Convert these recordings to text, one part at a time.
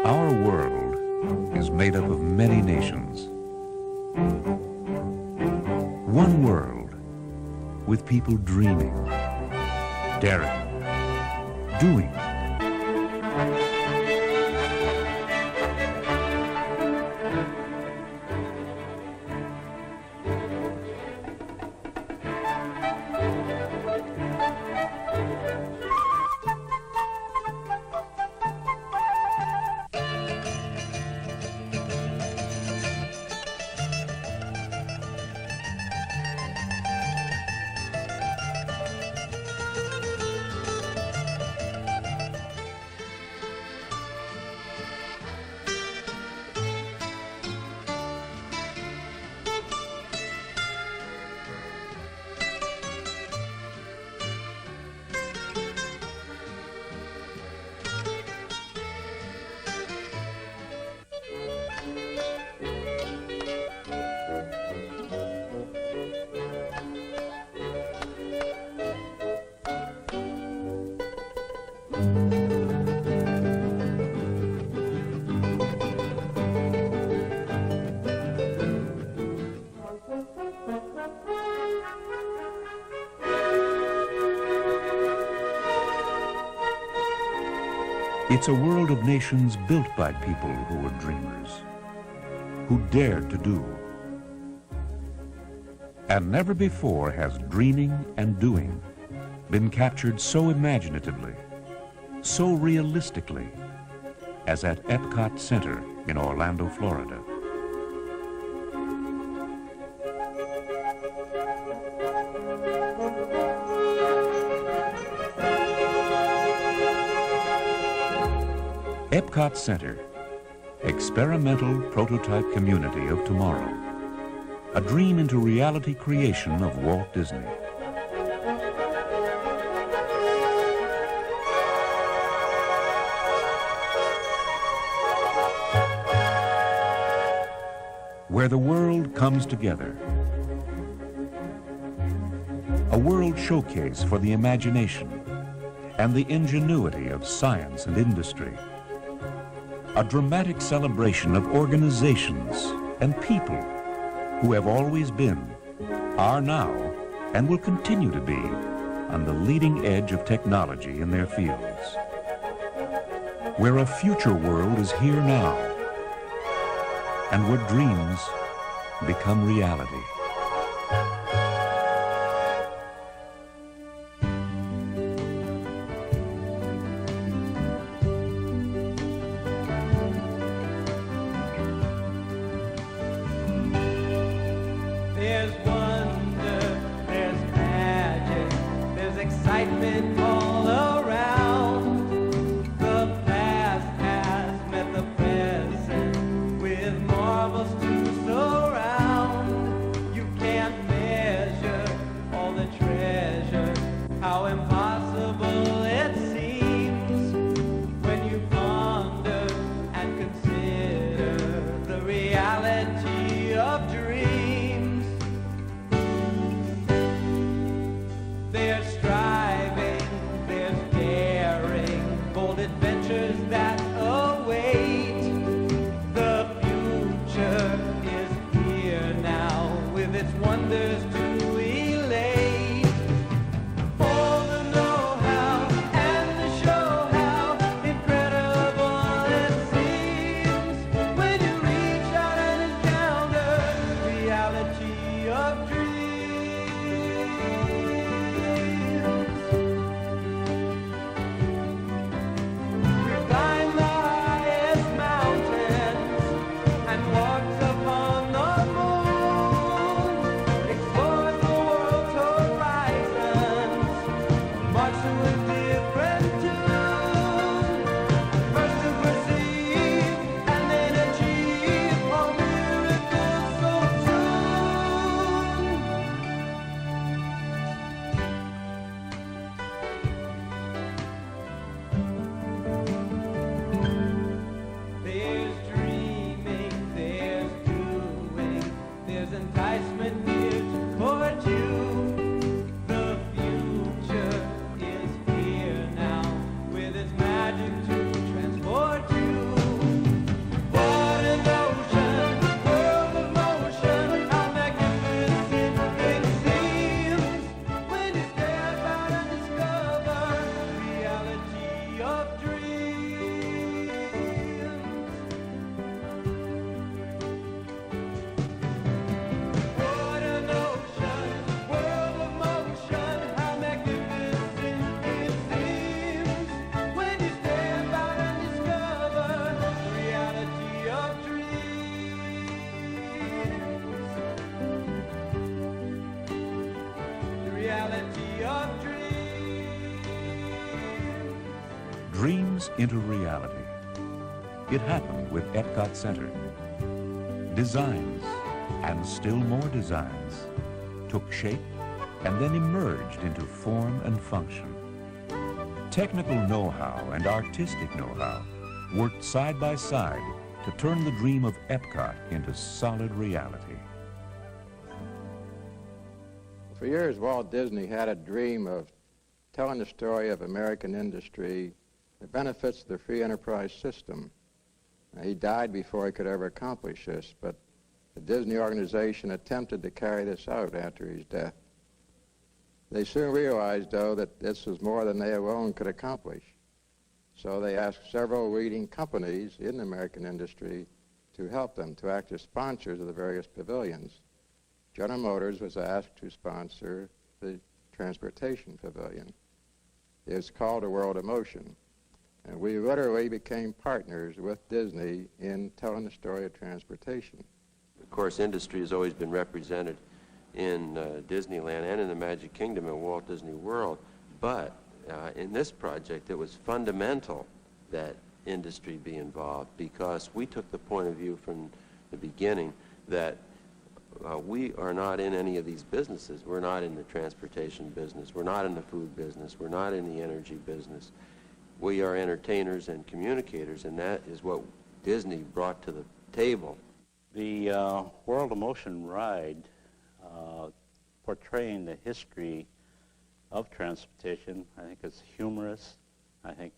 Our world is made up of many nations. One world with people dreaming, daring, doing. It's a world of nations built by people who were dreamers, who dared to do. And never before has dreaming and doing been captured so imaginatively, so realistically, as at EPCOT Center in Orlando, Florida. EPCOT Center, experimental prototype community of tomorrow. A dream into reality creation of Walt Disney. Where the world comes together. A world showcase for the imagination and the ingenuity of science and industry. A dramatic celebration of organizations and people who have always been, are now, and will continue to be on the leading edge of technology in their fields. Where a future world is here now, and where dreams become reality. There's wonder, there's magic, there's excitement all around. The past has met the present with marvels to surround. You can't measure all the treasure, how impossible it seems when you ponder and consider the reality of dreams. There's striving, there's daring, bold adventures that await. The future is here now with its wonders to elate. All the know-how and the show how incredible it seems when you reach out and encounter the reality of dreams. Explore into reality. It happened with EPCOT Center. Designs, and still more designs, took shape and then emerged into form and function. Technical know-how and artistic know-how worked side by side to turn the dream of EPCOT into solid reality. For years, Walt Disney had a dream of telling the story of American industry, the benefits of the free enterprise system. He died before he could ever accomplish this, but the Disney organization attempted to carry this out after his death. They soon realized, though, that this was more than they alone could accomplish. So they asked several leading companies in the American industry to help them, to act as sponsors of the various pavilions. General Motors was asked to sponsor the transportation pavilion. It was called A World of Motion. And we literally became partners with Disney in telling the story of transportation. Of course, industry has always been represented in Disneyland and in the Magic Kingdom at Walt Disney World, but in this project it was fundamental that industry be involved, because we took the point of view from the beginning that we are not in any of these businesses. We're not in the transportation business, we're not in the food business, we're not in the energy business. We are entertainers and communicators, and that is what Disney brought to the table. The World of Motion ride, portraying the history of transportation, I think it's humorous. I think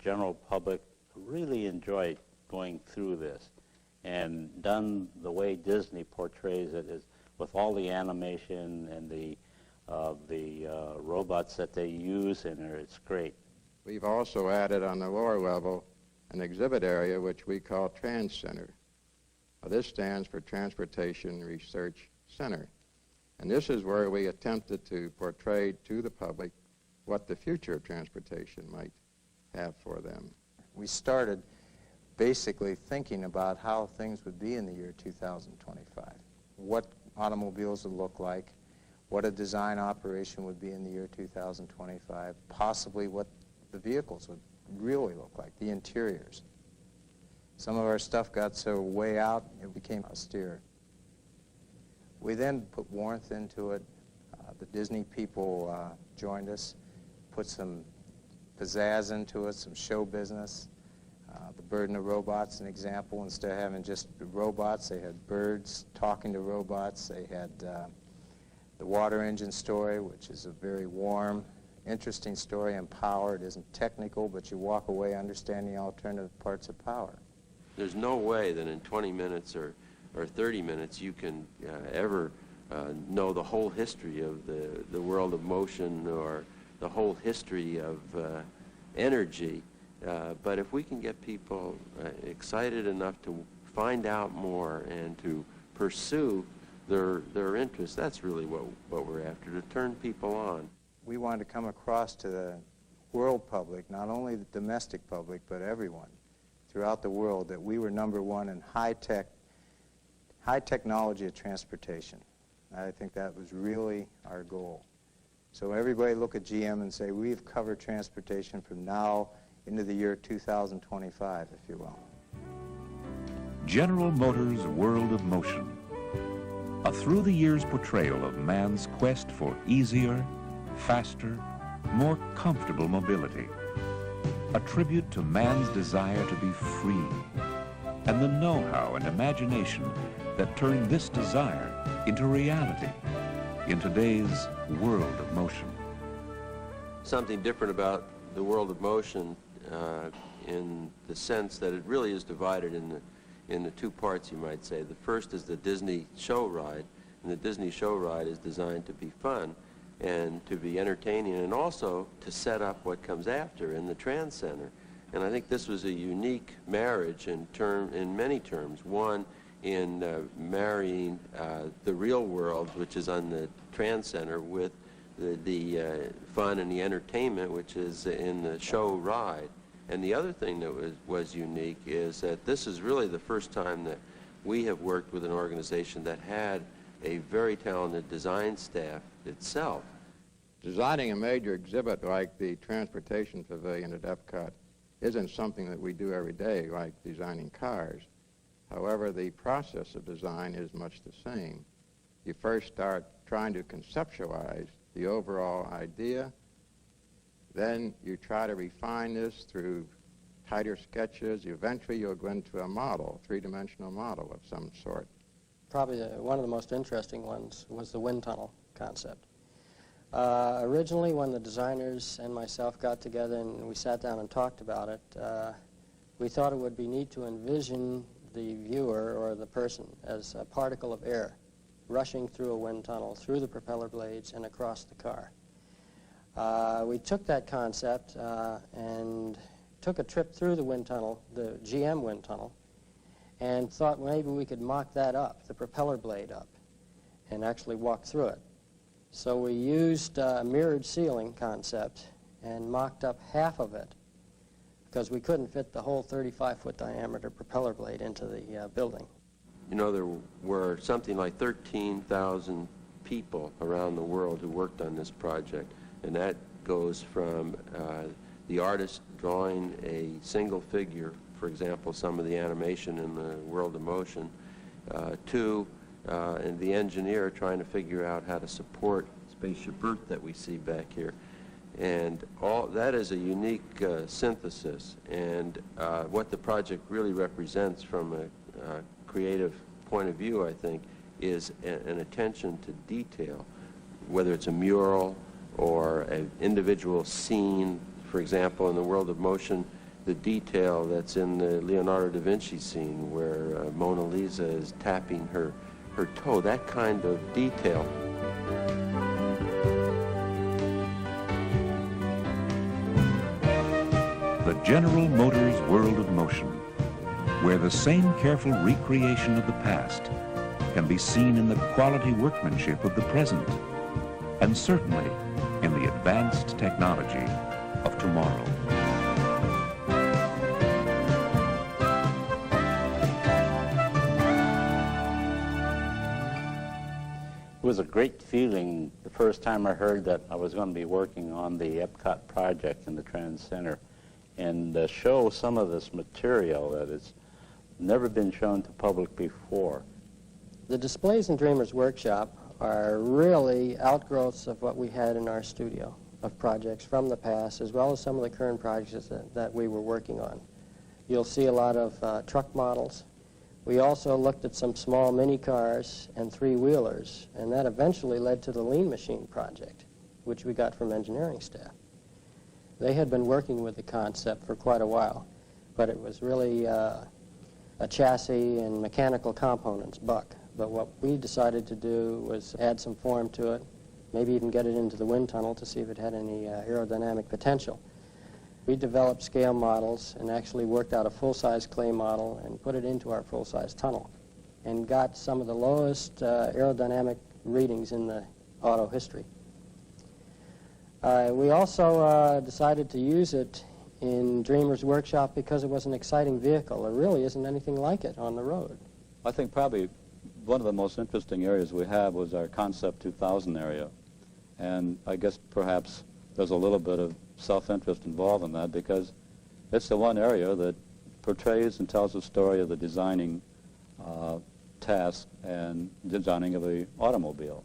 general public really enjoyed going through this, and done the way Disney portrays it, is with all the animation and the robots that they use in there. It's great. We've also added on the lower level an exhibit area which we call Trans Center. This stands for Transportation Research Center. And this is where we attempted to portray to the public what the future of transportation might have for them. We started basically thinking about how things would be in the year 2025, what automobiles would look like, what a design operation would be in the year 2025, possibly what the vehicles would really look like, the interiors. Some of our stuff got so way out, it became austere. We then put warmth into it. The Disney people joined us, put some pizzazz into it, some show business. The Bird and the Robot's an example. Instead of having just robots, they had birds talking to robots. They had the water engine story, which is a very warm, interesting story, and power. It isn't technical, but you walk away understanding alternative parts of power. There's no way that in 20 minutes or 30 minutes you can ever know the whole history of the world of motion or the whole history of energy. But if we can get people excited enough to find out more and to pursue their interests, that's really what we're after, to turn people on. We wanted to come across to the world public, not only the domestic public, but everyone throughout the world, that we were #1 in high technology of transportation. I think that was really our goal. So everybody look at GM and say, we've covered transportation from now into the year 2025, if you will. General Motors' World of Motion. A through-the-years portrayal of man's quest for easier, faster, more comfortable mobility. A tribute to man's desire to be free, and the know-how and imagination that turned this desire into reality in today's world of motion. Something different about the world of motion in the sense that it really is divided in the two parts, you might say. The first is the Disney show ride, and the Disney show ride is designed to be fun and to be entertaining, and also to set up what comes after in the Trans Center. And I think this was a unique marriage in many terms. One, in marrying the real world, which is on the Trans Center, with the fun and the entertainment, which is in the show ride. And the other thing that was unique is that this is really the first time that we have worked with an organization that had a very talented design staff itself. Designing a major exhibit like the Transportation Pavilion at EPCOT isn't something that we do every day, like designing cars. However, the process of design is much the same. You first start trying to conceptualize the overall idea. Then you try to refine this through tighter sketches. Eventually, you'll go into a model, three-dimensional model of some sort. Probably one of the most interesting ones was the wind tunnel concept. Originally, when the designers and myself got together and we sat down and talked about it, we thought it would be neat to envision the viewer or the person as a particle of air rushing through a wind tunnel, through the propeller blades, and across the car. We took that concept and took a trip through the wind tunnel, the GM wind tunnel, and thought maybe we could mock that up, the propeller blade up, and actually walk through it. So we used a mirrored ceiling concept and mocked up half of it because we couldn't fit the whole 35-foot diameter propeller blade into the building. You know, there were something like 13,000 people around the world who worked on this project, and that goes from the artist drawing a single figure, for example, some of the animation in the world of motion, to and the engineer trying to figure out how to support Spaceship Earth that we see back here. And all that is a unique synthesis, and what the project really represents from a creative point of view, I think, is an attention to detail, whether it's a mural or an individual scene. For example, in the world of motion, the detail that's in the Leonardo da Vinci scene where Mona Lisa is tapping her toe, that kind of detail. The General Motors world of motion, where the same careful recreation of the past can be seen in the quality workmanship of the present, and certainly in the advanced technology of tomorrow. It was a great feeling the first time I heard that I was going to be working on the EPCOT project in the Trans Center and show some of this material that has never been shown to public before. The displays in Dreamer's Workshop are really outgrowths of what we had in our studio, of projects from the past, as well as some of the current projects that we were working on. You'll see a lot of truck models. We also looked at some small mini cars and three-wheelers, and that eventually led to the Lean Machine project, which we got from engineering staff. They had been working with the concept for quite a while, but it was really a chassis and mechanical components, buck. But what we decided to do was add some form to it, maybe even get it into the wind tunnel to see if it had any aerodynamic potential. We developed scale models and actually worked out a full-size clay model and put it into our full-size tunnel and got some of the lowest aerodynamic readings in the auto history. We also decided to use it in Dreamer's Workshop because it was an exciting vehicle. There really isn't anything like it on the road. I think probably one of the most interesting areas we have was our Concept 2000 area. And I guess perhaps there's a little bit of self-interest involved in that because it's the one area that portrays and tells the story of the designing task and designing of the automobile,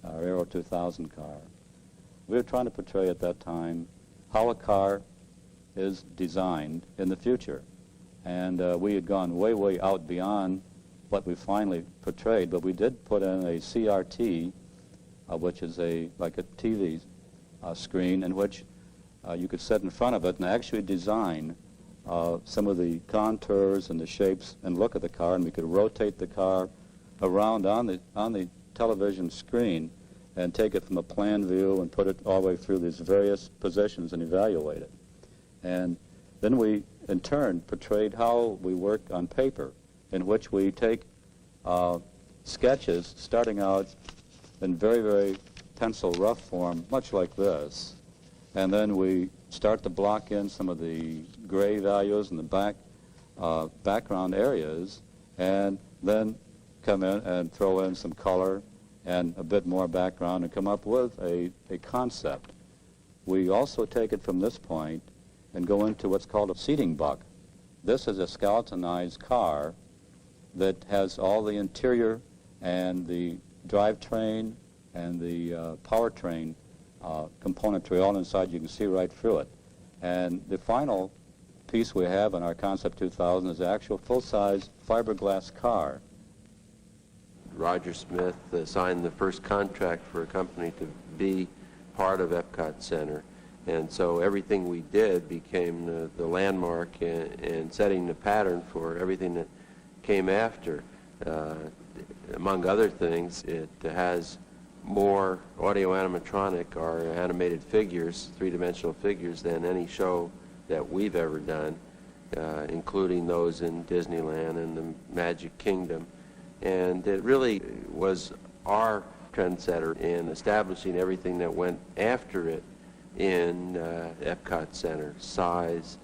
our Aero 2000 car. We were trying to portray at that time how a car is designed in the future. And we had gone way, way out beyond what we finally portrayed, but we did put in a CRT, which is like a TV screen in which you could sit in front of it and actually design some of the contours and the shapes and look at the car, and we could rotate the car around on the television screen and take it from a plan view and put it all the way through these various positions and evaluate it. And then we, in turn, portrayed how we work on paper, in which we take sketches starting out in very, very pencil rough form, much like this, and then we start to block in some of the gray values in the background areas, and then come in and throw in some color and a bit more background and come up with a concept. We also take it from this point and go into what's called a seating buck. This is a skeletonized car that has all the interior and the drivetrain and the powertrain componentry all inside. You can see right through it. And the final piece we have in our Concept 2000 is the actual full-size fiberglass car. Roger Smith signed the first contract for a company to be part of EPCOT Center. And so everything we did became the landmark and setting the pattern for everything that came after. Among other things, it has more audio animatronic or animated figures, three-dimensional figures, than any show that we've ever done, including those in Disneyland and the Magic Kingdom. And it really was our trendsetter in establishing everything that went after it in EPCOT Center: size,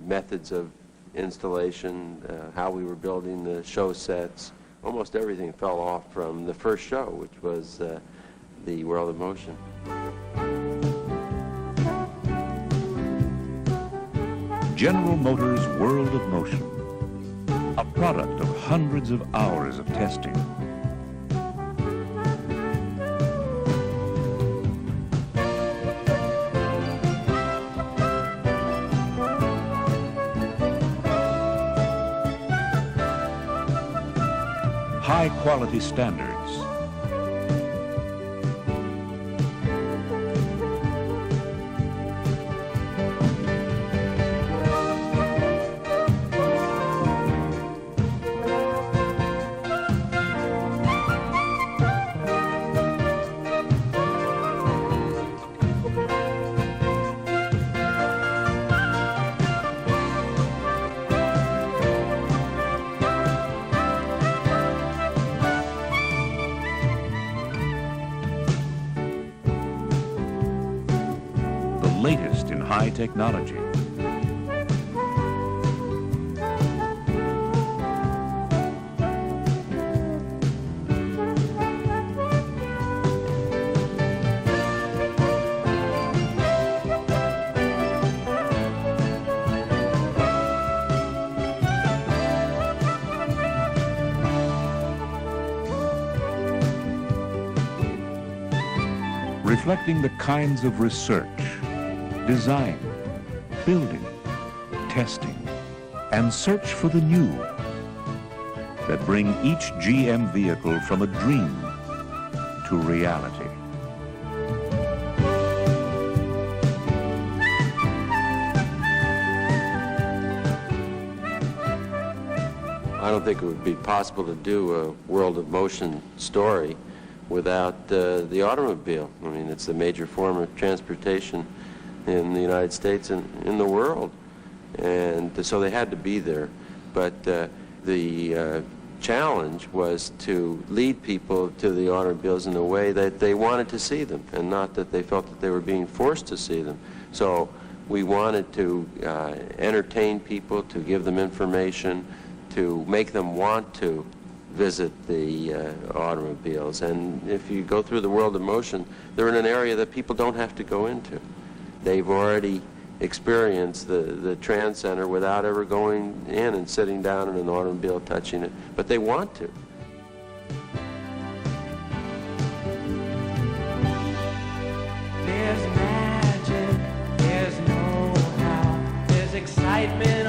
methods of installation, how we were building the show sets. Almost everything fell off from the first show, which was the World of Motion. General Motors' World of Motion, a product of hundreds of hours of testing. High-quality standards. Latest in high technology. Reflecting the kinds of research, design, building, testing, and search for the new that bring each GM vehicle from a dream to reality. I don't think it would be possible to do a World of Motion story without the automobile. I mean, it's the major form of transportation in the United States and in the world, and so they had to be there. But the challenge was to lead people to the automobiles in a way that they wanted to see them, and not that they felt that they were being forced to see them. So we wanted to entertain people, to give them information, to make them want to visit the automobiles. And if you go through the World of Motion, they're in an area that people don't have to go into. They've already experienced the Trans Center without ever going in and sitting down in an automobile, touching it, but they want to. There's magic, there's know-how, there's excitement